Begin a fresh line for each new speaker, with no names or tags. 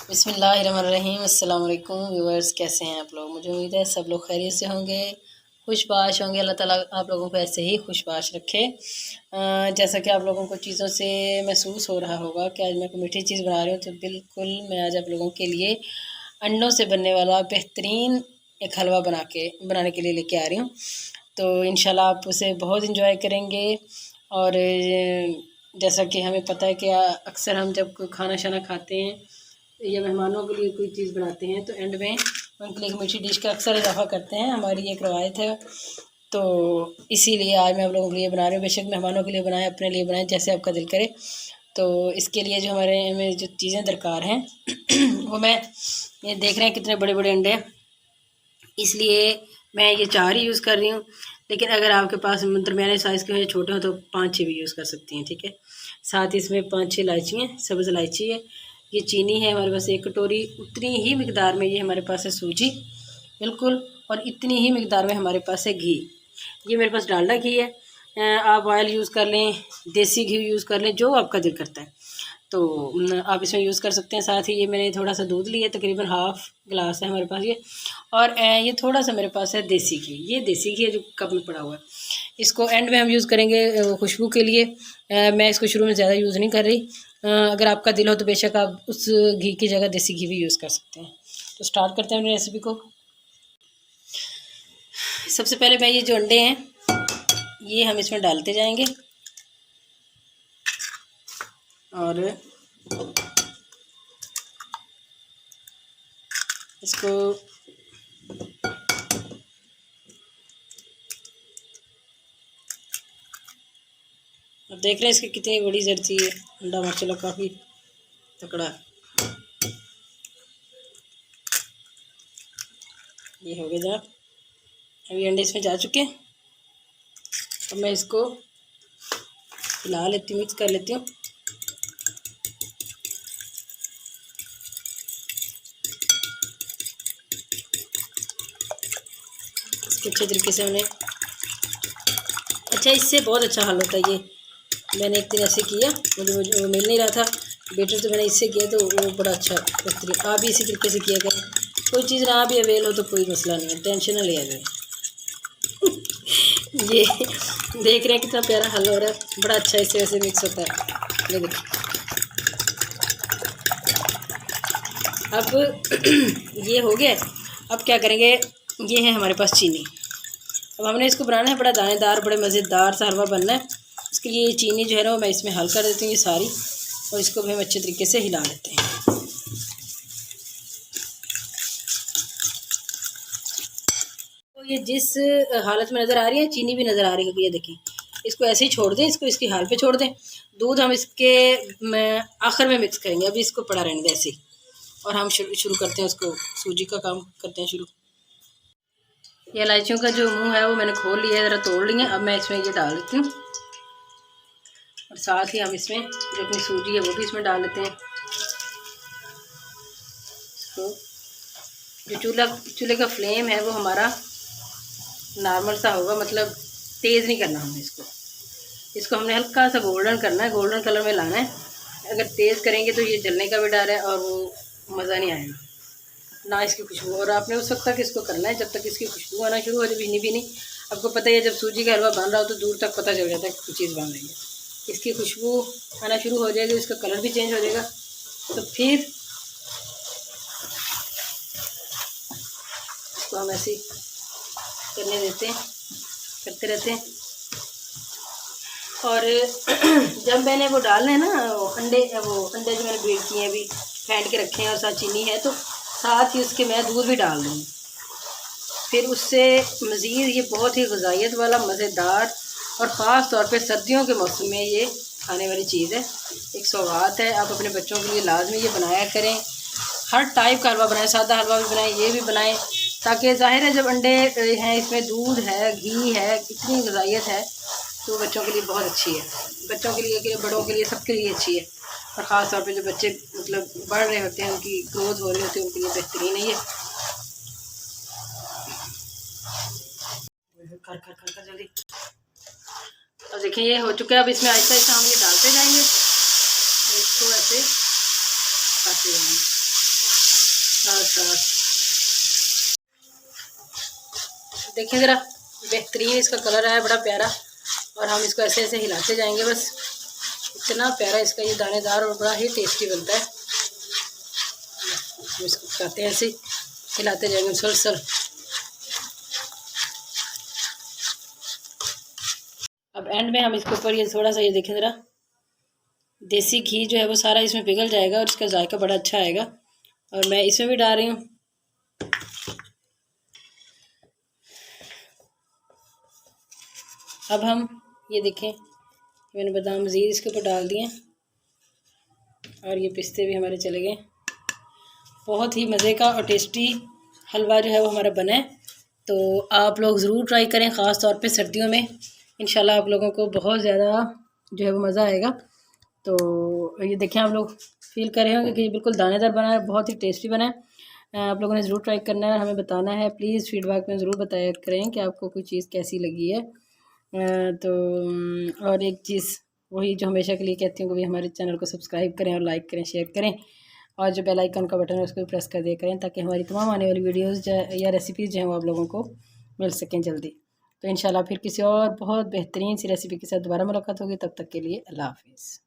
बिस्मिल्लाहिर्रहमानिर्रहीम। अस्सलाम वालेकुम व्यूअर्स, कैसे हैं आप लोग। मुझे उम्मीद है सब लोग खैरियत से होंगे, खुशबाश होंगे। अल्लाह ताला आप लोगों को ऐसे ही खुशबाश रखे। जैसा कि आप लोगों को चीज़ों से महसूस हो रहा होगा कि आज मैं कोई मीठी चीज़ बना रही हूँ, तो बिल्कुल मैं आज आप लोगों के लिए अंडों से बनने वाला बेहतरीन एक हलवा बनाने के लिए लेके आ रही हूँ। तो इंशाल्लाह आप उसे बहुत इंजॉय करेंगे। और जैसा कि हमें पता है कि अक्सर हम जब कोई खाना शाना खाते हैं या मेहमानों के लिए कोई चीज़ बनाते हैं तो एंड में उनके लिए एक मीठी डिश का अक्सर इजाफा करते हैं, हमारी एक रवायत है। तो इसीलिए आज मैं आप लोगों के लिए बना रही हूँ। बेशक मेहमानों के लिए बनाएं, अपने लिए बनाएं, जैसे आपका दिल करे। तो इसके लिए जो हमें जो चीज़ें दरकार हैं वो मैं ये देख रहे हैं कितने बड़े बड़े अंडे हैं, इसलिए मैं ये 4 ही यूज़ कर रही हूँ। लेकिन अगर आपके पास दरमियाने साइज़ के हो या छोटे हो तो 5-6 भी यूज़ कर सकती हैं, ठीक है। साथ ही इसमें 5-6 इलायची हैं, सब्ज़ इलायची है, ये चीनी है हमारे पास 1 कटोरी। उतनी ही मिकदार में ये हमारे पास है सूजी, बिल्कुल। और इतनी ही मिकदार में हमारे पास है घी। ये मेरे पास डालडा घी है, आप ऑयल यूज़ कर लें, देसी घी यूज़ कर लें, जो आपका दिल करता है तो आप इसमें यूज़ कर सकते हैं। साथ ही ये मैंने थोड़ा सा दूध लिया, तकरीबन हाफ़ गिलास है हमारे पास ये। और ये थोड़ा सा मेरे पास है देसी घी, ये देसी घी है जो कप में पड़ा हुआ है। इसको एंड में हम यूज़ करेंगे खुशबू के लिए। मैं इसको शुरू में ज़्यादा यूज़ नहीं कर रही। अगर आपका दिल हो तो बेशक आप उस घी की जगह देसी घी भी यूज़ कर सकते हैं। तो स्टार्ट करते हैं अपनी रेसिपी को। सबसे पहले मैं ये जो अंडे हैं ये हम इसमें डालते जाएंगे और इसको अब देख रहे हैं इसकी कितनी बड़ी जर्सी है। अंडा माशाल्लाह काफ़ी तकड़ा है। ये हो गया जनाब, अभी अंडे इसमें जा चुके हैं। अब मैं इसको हिला लेती हूँ, मिक्स कर लेती हूँ। इसको अच्छे तरीके से हमने इससे बहुत अच्छा हल होता है ये। मैंने एक दिन ऐसे किया, मुझे वो मिल नहीं रहा था बेटर, तो मैंने इससे किया तो वो बड़ा अच्छा बेहतरीन। आप भी इसी तरीके से किया करें। कोई चीज़ ना भी अवेल हो तो कोई मसला नहीं है, टेंशन ना लिया जाए। ये देख रहे हैं कितना प्यारा हल हो रहा है, बड़ा अच्छा इससे वैसे मिक्स होता है। ये देखिए अब ये हो गया। अब क्या करेंगे, ये है हमारे पास चीनी। अब हमने इसको बनाना है बड़ा दानेदार, बड़े मज़ेदार सा हलवा बनना है। इसके लिए चीनी जो है ना वो मैं इसमें हल कर देती हूँ ये सारी, और इसको भी हम अच्छे तरीके से हिला लेते हैं। तो ये जिस हालत में नज़र आ रही है, चीनी भी नज़र आ रही होगी, ये देखें। इसको ऐसे ही छोड़ दें, इसको इसकी हाल पे छोड़ दें। दूध हम इसके आखिर में मिक्स करेंगे, अभी इसको पड़ा रहने दें ऐसे ही। और हम शुरू करते हैं उसको, सूजी का काम करते हैं शुरू। ये इलायचियों का जो मुंह है वो मैंने खोल लिया है, ज़रा तोड़ लिया। अब मैं इसमें ये डाल देती हूँ, और साथ ही हम इसमें जो अपनी सूजी है वो भी इसमें डाल लेते हैं। तो जो चूल्हे का फ्लेम है वो हमारा नॉर्मल सा होगा, मतलब तेज़ नहीं करना हमें इसको हमने हल्का सा गोल्डन करना है, गोल्डन कलर में लाना है। अगर तेज़ करेंगे तो ये जलने का भी डर है और वो मज़ा नहीं आएगा ना इसकी खुशबू। और आपने उस वक्त तक इसको करना है जब तक इसकी खुशबू आना शुरू हो जाए, भीनी भीनी। आपको पता है जब सूजी का हलवा बन रहा हो तो दूर तक पता चल जाता है कि कुछ चीज़ बन रही है। इसकी खुशबू आना शुरू हो जाएगी, इसका कलर भी चेंज हो जाएगा। तो फिर इसको हम ऐसे करने देते हैं, करते रहते हैं। और जब मैंने वो डालना है ना अंडे जो मैंने बीट किए हैं, अभी फेंट के रखे हैं, और साथ चीनी है, तो साथ ही उसके मैं दूध भी डाल दूँगी। फिर उससे मज़ीद ये बहुत ही ग़िज़ाइयत वाला मज़ेदार और ख़ास तौर पे सर्दियों के मौसम में ये खाने वाली चीज़ है, एक सौगात है। आप अपने बच्चों के लिए लाजमी ये बनाया करें। हर टाइप का हलवा बनाएं, सादा हलवा भी बनाएं, ये भी बनाएं, ताकि ज़ाहिर है जब अंडे हैं, इसमें दूध है, घी है, इतनी ग़िज़ाइयत है तो बच्चों के लिए बहुत अच्छी है। बच्चों के लिए, बड़ों के लिए, सबके लिए अच्छी है। और ख़ास तौर पे जो बच्चे मतलब बढ़ रहे होते हैं, उनकी ग्रोथ हो रही होती है, उनके लिए बेहतरीन है ये। कर जल्दी। अब देखिए ये हो चुका है। अब इसमें आहिस्ता आहिस्ता हम ये डालते जाएंगे, इसको ऐसे पकाते जाएंगे। साथ साथ देखिए ज़रा, बेहतरीन इसका कलर आया, बड़ा प्यारा। और हम इसको ऐसे ऐसे हिलाते जाएंगे, बस इतना प्यारा इसका ये दानेदार और बड़ा ही टेस्टी बनता है। हम इसको खाते हैं ऐसे हिलाते जाएंगे मुसलसल। अब एंड में हम इसके ऊपर ये थोड़ा सा, ये देखें ज़रा, देसी घी जो है वो सारा इसमें पिघल जाएगा और इसका जायका बड़ा अच्छा आएगा। और मैं इसमें भी डाल रही हूँ। अब हम ये देखें, मैंने बादाम मज़ीद इसके ऊपर डाल दिए और ये पिस्ते भी हमारे चले गए। बहुत ही मज़े का और टेस्टी हलवा जो है वो हमारा बना है। तो आप लोग ज़रूर ट्राई करें, ख़ास तौर पे सर्दियों में। इंशाल्लाह आप लोगों को बहुत ज़्यादा जो है वो मज़ा आएगा। तो ये देखें, आप लोग फील कर रहे होंगे कि बिल्कुल दानेदार बना है, बहुत ही टेस्टी बना है। आप लोगों ने ज़रूर ट्राई करना है और हमें बताना है। प्लीज़ फीडबैक में ज़रूर बताया करें कि आपको कोई चीज़ कैसी लगी है। तो और एक चीज़ वही जो हमेशा के लिए कहती हूँ कि हमारे चैनल को सब्सक्राइब करें और लाइक करें, शेयर करें, और जो बेल आइकन का बटन है उसको भी प्रेस कर दिया करें, ताकि हमारी तमाम आने वाली वीडियोस या रेसिपीज़ जो हैं वो आप लोगों को मिल सकें जल्दी। तो इंशाल्लाह फिर किसी और बहुत बेहतरीन सी रेसिपी के साथ दोबारा मुलाकात होगी। तब तक के लिए अल्लाह हाफिज़।